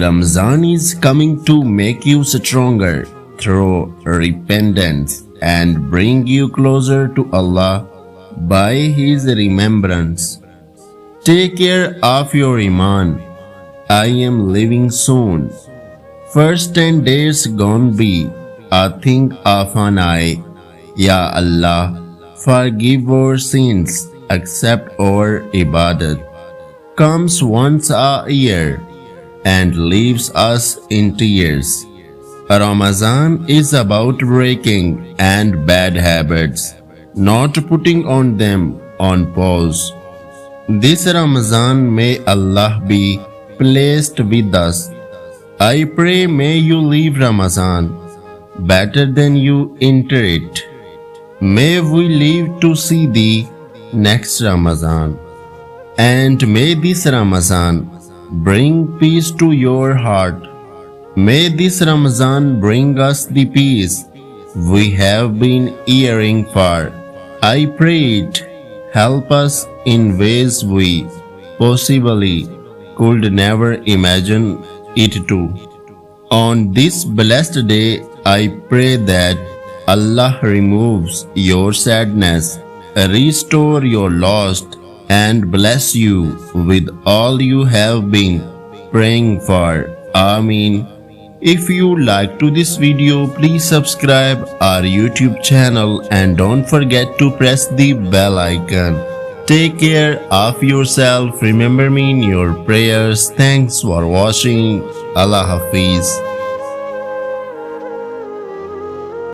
Ramzan is coming to make you stronger through repentance and bring you closer to Allah by His remembrance. Take care of your Iman. I am leaving soon. First 10 days gone be a thing of an eye. Ya Allah, forgive our sins, accept our ibadat. Comes once a year and leaves us in tears. Ramadan is about breaking and bad habits, not putting on them on pause. This Ramadan may Allah be pleased with us. I pray may you leave Ramadan better than you enter it. May we live to see the next Ramadan. And may this Ramadan bring peace to your heart. May this Ramadan bring us the peace we have been yearning for. I pray it help us in ways we possibly could never imagine it to. On this blessed day, I pray that Allah removes your sadness, restore your lost, and bless you with all you have been praying for. Ameen. If you like to this video, please subscribe our YouTube channel and don't forget to press the bell icon. Take care of yourself. Remember me in your prayers. Thanks for watching. Allah Hafiz.